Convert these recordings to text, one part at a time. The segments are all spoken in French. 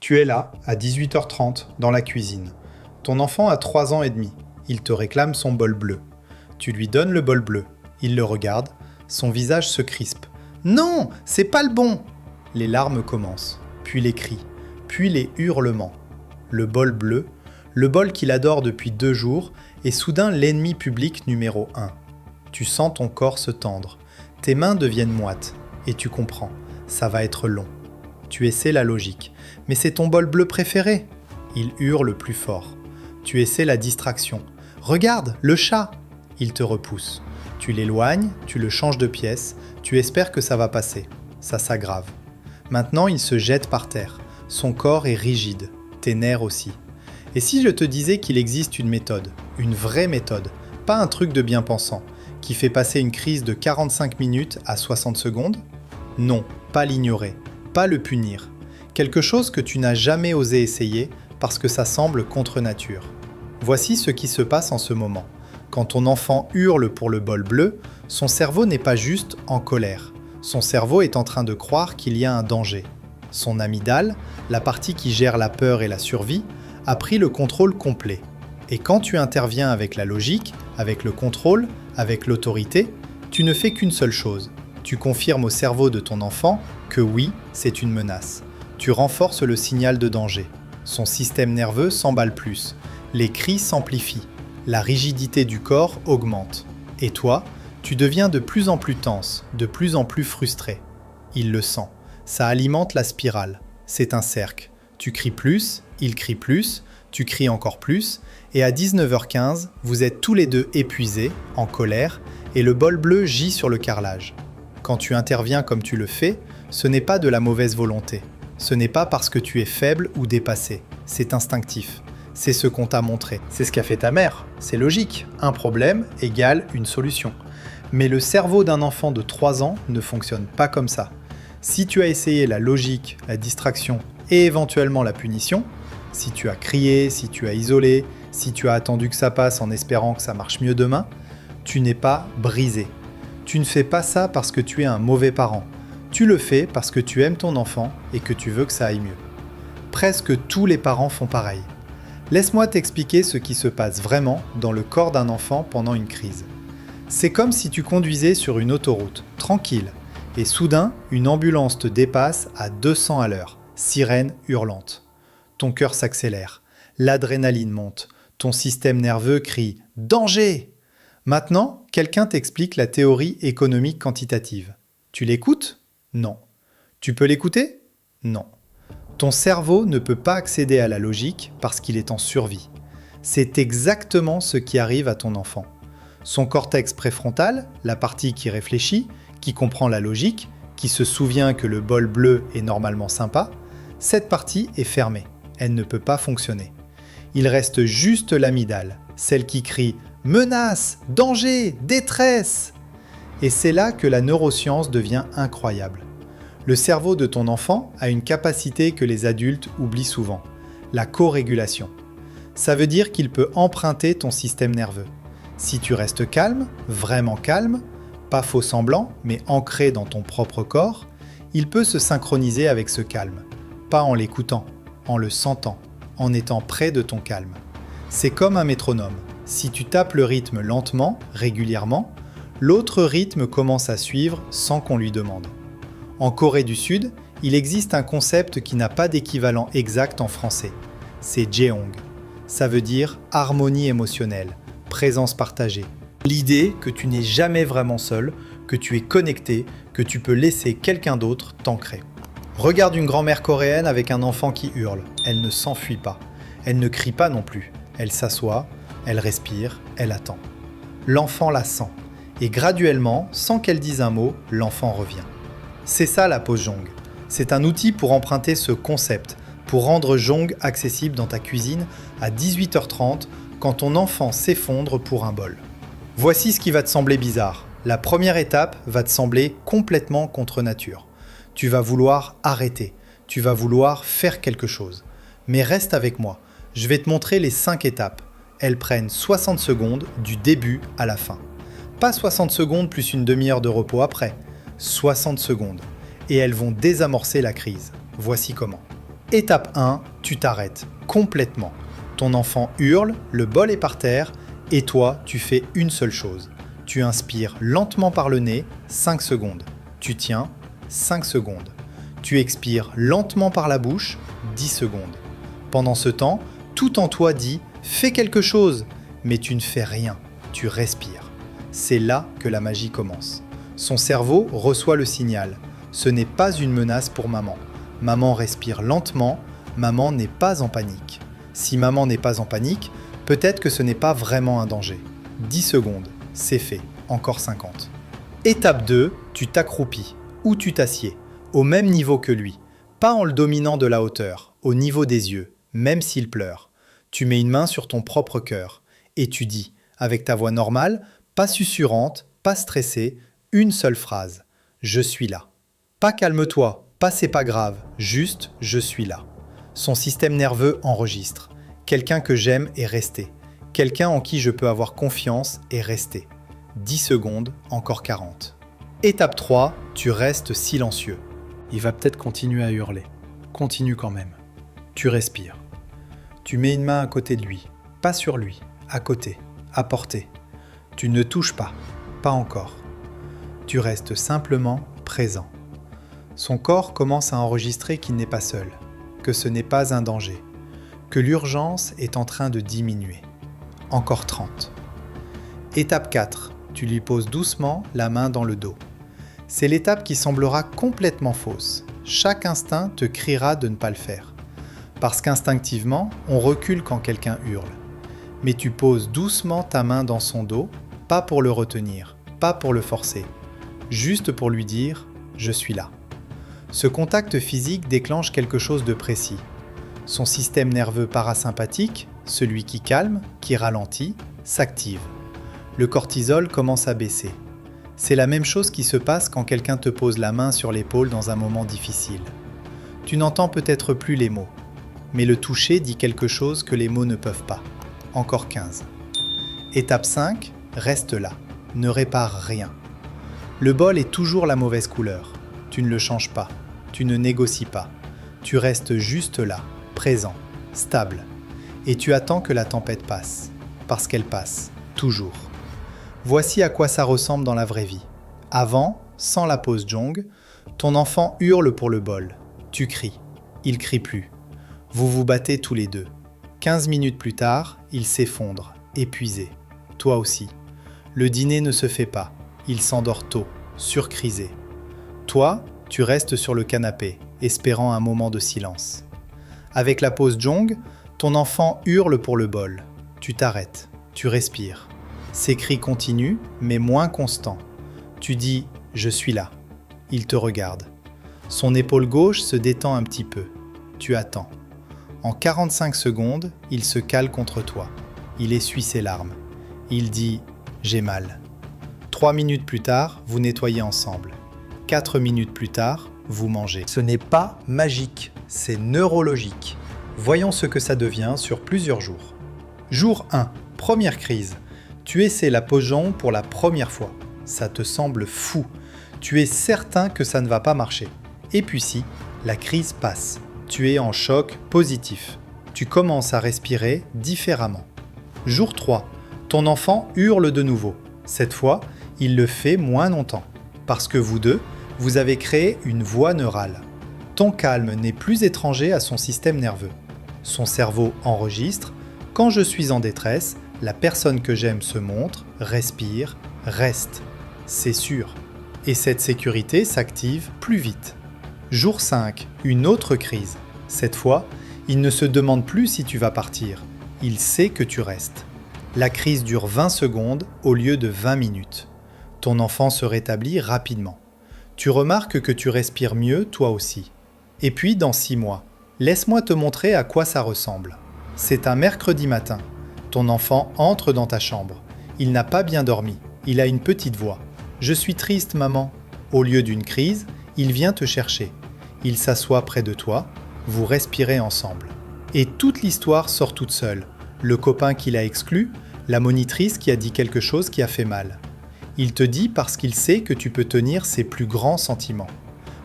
Tu es là, à 18h30, dans la cuisine. Ton enfant a 3 ans et demi. Il te réclame son bol bleu. Tu lui donnes le bol bleu. Il le regarde. Son visage se crispe. Non, c'est pas le bon! Les larmes commencent, puis les cris, puis les hurlements. Le bol bleu, le bol qu'il adore depuis 2 jours, est soudain l'ennemi public numéro 1. Tu sens ton corps se tendre. Tes mains deviennent moites. Et tu comprends, ça va être long. Tu essaies la logique. Mais c'est ton bol bleu préféré. Il hurle plus fort. Tu essaies la distraction. Regarde, le chat! Il te repousse. Tu l'éloignes, tu le changes de pièce, tu espères que ça va passer. Ça s'aggrave. Maintenant, il se jette par terre. Son corps est rigide, tes nerfs aussi. Et si je te disais qu'il existe une méthode, une vraie méthode, pas un truc de bien-pensant, qui fait passer une crise de 45 minutes à 60 secondes? Non, pas l'ignorer, pas le punir. Quelque chose que tu n'as jamais osé essayer parce que ça semble contre nature. Voici ce qui se passe en ce moment. Quand ton enfant hurle pour le bol bleu, son cerveau n'est pas juste en colère. Son cerveau est en train de croire qu'il y a un danger. Son amygdale, la partie qui gère la peur et la survie, a pris le contrôle complet. Et quand tu interviens avec la logique, avec le contrôle, avec l'autorité, tu ne fais qu'une seule chose. Tu confirmes au cerveau de ton enfant que oui, c'est une menace. Tu renforces le signal de danger. Son système nerveux s'emballe plus. Les cris s'amplifient. La rigidité du corps augmente. Et toi, tu deviens de plus en plus tense, de plus en plus frustré. Il le sent. Ça alimente la spirale. C'est un cercle. Tu cries plus, il crie plus, tu cries encore plus, et à 19h15, vous êtes tous les deux épuisés, en colère, et le bol bleu gît sur le carrelage. Quand tu interviens comme tu le fais, ce n'est pas de la mauvaise volonté. Ce n'est pas parce que tu es faible ou dépassé. C'est instinctif. C'est ce qu'on t'a montré. C'est ce qu'a fait ta mère. C'est logique. Un problème égale une solution. Mais le cerveau d'un enfant de 3 ans ne fonctionne pas comme ça. Si tu as essayé la logique, la distraction et éventuellement la punition, si tu as crié, si tu as isolé, si tu as attendu que ça passe en espérant que ça marche mieux demain, tu n'es pas brisé. Tu ne fais pas ça parce que tu es un mauvais parent. Tu le fais parce que tu aimes ton enfant et que tu veux que ça aille mieux. Presque tous les parents font pareil. Laisse-moi t'expliquer ce qui se passe vraiment dans le corps d'un enfant pendant une crise. C'est comme si tu conduisais sur une autoroute, tranquille, et soudain, une ambulance te dépasse à 200 à l'heure, sirène hurlante. Ton cœur s'accélère, l'adrénaline monte, ton système nerveux crie « Danger !» Maintenant, quelqu'un t'explique la théorie économique quantitative. Tu l'écoutes? Non. Tu peux l'écouter? Non. Ton cerveau ne peut pas accéder à la logique parce qu'il est en survie. C'est exactement ce qui arrive à ton enfant. Son cortex préfrontal, la partie qui réfléchit, qui comprend la logique, qui se souvient que le bol bleu est normalement sympa, cette partie est fermée. Elle ne peut pas fonctionner. Il reste juste l'amygdale, celle qui crie « Menace! Danger! Détresse !» Et c'est là que la neuroscience devient incroyable. Le cerveau de ton enfant a une capacité que les adultes oublient souvent, la co-régulation. Ça veut dire qu'il peut emprunter ton système nerveux. Si tu restes calme, vraiment calme, pas faux semblant, mais ancré dans ton propre corps, il peut se synchroniser avec ce calme. Pas en l'écoutant, en le sentant, en étant près de ton calme. C'est comme un métronome. Si tu tapes le rythme lentement, régulièrement, l'autre rythme commence à suivre sans qu'on lui demande. En Corée du Sud, il existe un concept qui n'a pas d'équivalent exact en français. C'est Jeong. Ça veut dire harmonie émotionnelle, présence partagée. L'idée que tu n'es jamais vraiment seul, que tu es connecté, que tu peux laisser quelqu'un d'autre t'ancrer. Regarde une grand-mère coréenne avec un enfant qui hurle. Elle ne s'enfuit pas. Elle ne crie pas non plus. Elle s'assoit, elle respire, elle attend. L'enfant la sent. Et graduellement, sans qu'elle dise un mot, l'enfant revient. C'est ça la pause Jong. C'est un outil pour emprunter ce concept, pour rendre Jong accessible dans ta cuisine à 18h30 quand ton enfant s'effondre pour un bol. Voici ce qui va te sembler bizarre. La première étape va te sembler complètement contre nature. Tu vas vouloir arrêter, tu vas vouloir faire quelque chose. Mais reste avec moi, je vais te montrer les 5 étapes. Elles prennent 60 secondes du début à la fin. Pas 60 secondes plus une demi-heure de repos après. 60 secondes. Et elles vont désamorcer la crise. Voici comment. Étape 1, tu t'arrêtes complètement. Ton enfant hurle, le bol est par terre, et toi, tu fais une seule chose. Tu inspires lentement par le nez, 5 secondes. Tu tiens, 5 secondes. Tu expires lentement par la bouche, 10 secondes. Pendant ce temps, tout en toi dit « fais quelque chose », mais tu ne fais rien, tu respires. C'est là que la magie commence. Son cerveau reçoit le signal. Ce n'est pas une menace pour maman. Maman respire lentement, maman n'est pas en panique. Si maman n'est pas en panique, peut-être que ce n'est pas vraiment un danger. 10 secondes, c'est fait, encore 50. Étape 2, tu t'accroupis ou tu t'assieds, au même niveau que lui. Pas en le dominant de la hauteur, au niveau des yeux, même s'il pleure. Tu mets une main sur ton propre cœur et tu dis, avec ta voix normale, pas susurrante, pas stressée, une seule phrase. Je suis là. Pas calme-toi, pas c'est pas grave, juste je suis là. Son système nerveux enregistre. Quelqu'un que j'aime est resté. Quelqu'un en qui je peux avoir confiance est resté. 10 secondes, encore 40. Étape 3, tu restes silencieux. Il va peut-être continuer à hurler. Continue quand même. Tu respires. Tu mets une main à côté de lui. Pas sur lui, à côté, à portée. Tu ne touches pas, pas encore. Tu restes simplement présent. Son corps commence à enregistrer qu'il n'est pas seul, que ce n'est pas un danger, que l'urgence est en train de diminuer. Encore 30. Étape 4. Tu lui poses doucement la main dans le dos. C'est l'étape qui semblera complètement fausse. Chaque instinct te criera de ne pas le faire. Parce qu'instinctivement, on recule quand quelqu'un hurle. Mais tu poses doucement ta main dans son dos, pas pour le retenir, pas pour le forcer, juste pour lui dire « je suis là ». Ce contact physique déclenche quelque chose de précis. Son système nerveux parasympathique, celui qui calme, qui ralentit, s'active. Le cortisol commence à baisser. C'est la même chose qui se passe quand quelqu'un te pose la main sur l'épaule dans un moment difficile. Tu n'entends peut-être plus les mots, mais le toucher dit quelque chose que les mots ne peuvent pas. Encore 15. Étape 5, reste là, ne répare rien. Le bol est toujours la mauvaise couleur. Tu ne le changes pas, tu ne négocies pas. Tu restes juste là, présent, stable. Et tu attends que la tempête passe, parce qu'elle passe, toujours. Voici à quoi ça ressemble dans la vraie vie. Avant, sans la pause Jong, ton enfant hurle pour le bol. Tu cries, il crie plus. Vous vous battez tous les deux. 15 minutes plus tard, il s'effondre, épuisé. Toi aussi. Le dîner ne se fait pas. Il s'endort tôt, surcrisé. Toi, tu restes sur le canapé, espérant un moment de silence. Avec la pause Jong, ton enfant hurle pour le bol. Tu t'arrêtes, tu respires. Ses cris continuent, mais moins constants. Tu dis « je suis là ». Il te regarde. Son épaule gauche se détend un petit peu. Tu attends. En 45 secondes, il se cale contre toi. Il essuie ses larmes. Il dit « j'ai mal ». 3 minutes plus tard, vous nettoyez ensemble. 4 minutes plus tard, vous mangez. Ce n'est pas magique, c'est neurologique. Voyons ce que ça devient sur plusieurs jours. Jour 1, première crise. Tu essaies la pojon pour la première fois. Ça te semble fou. Tu es certain que ça ne va pas marcher. Et puis si, la crise passe. Tu es en choc positif. Tu commences à respirer différemment. Jour 3, ton enfant hurle de nouveau. Cette fois, il le fait moins longtemps. Parce que vous deux, vous avez créé une voie neurale. Ton calme n'est plus étranger à son système nerveux. Son cerveau enregistre « Quand je suis en détresse, la personne que j'aime se montre, respire, reste. C'est sûr. » Et cette sécurité s'active plus vite. Jour 5, une autre crise. Cette fois, il ne se demande plus si tu vas partir. Il sait que tu restes. La crise dure 20 secondes au lieu de 20 minutes. Ton enfant se rétablit rapidement. Tu remarques que tu respires mieux toi aussi. Et puis, dans 6 mois, laisse-moi te montrer à quoi ça ressemble. C'est un mercredi matin. Ton enfant entre dans ta chambre. Il n'a pas bien dormi. Il a une petite voix. « Je suis triste, maman ». Au lieu d'une crise, il vient te chercher. Il s'assoit près de toi. Vous respirez ensemble. Et toute l'histoire sort toute seule. Le copain qui l'a exclu, la monitrice qui a dit quelque chose qui a fait mal. Il te dit parce qu'il sait que tu peux tenir ses plus grands sentiments.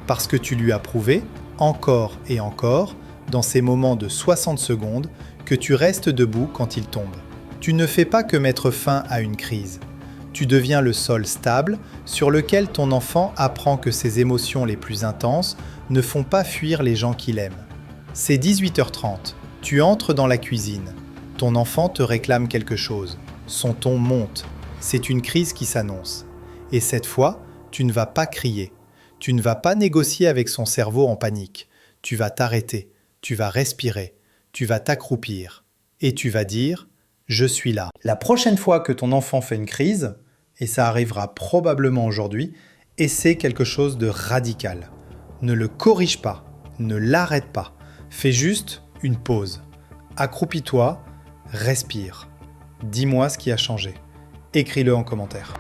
Parce que tu lui as prouvé, encore et encore, dans ces moments de 60 secondes, que tu restes debout quand il tombe. Tu ne fais pas que mettre fin à une crise. Tu deviens le sol stable sur lequel ton enfant apprend que ses émotions les plus intenses ne font pas fuir les gens qu'il aime. C'est 18h30. Tu entres dans la cuisine. Ton enfant te réclame quelque chose. Son ton monte. C'est une crise qui s'annonce. Et cette fois, tu ne vas pas crier. Tu ne vas pas négocier avec son cerveau en panique. Tu vas t'arrêter. Tu vas respirer. Tu vas t'accroupir. Et tu vas dire « Je suis là ». La prochaine fois que ton enfant fait une crise, et ça arrivera probablement aujourd'hui, essaie quelque chose de radical. Ne le corrige pas. Ne l'arrête pas. Fais juste une pause. Accroupis-toi, respire. Dis-moi ce qui a changé. Écris-le en commentaire.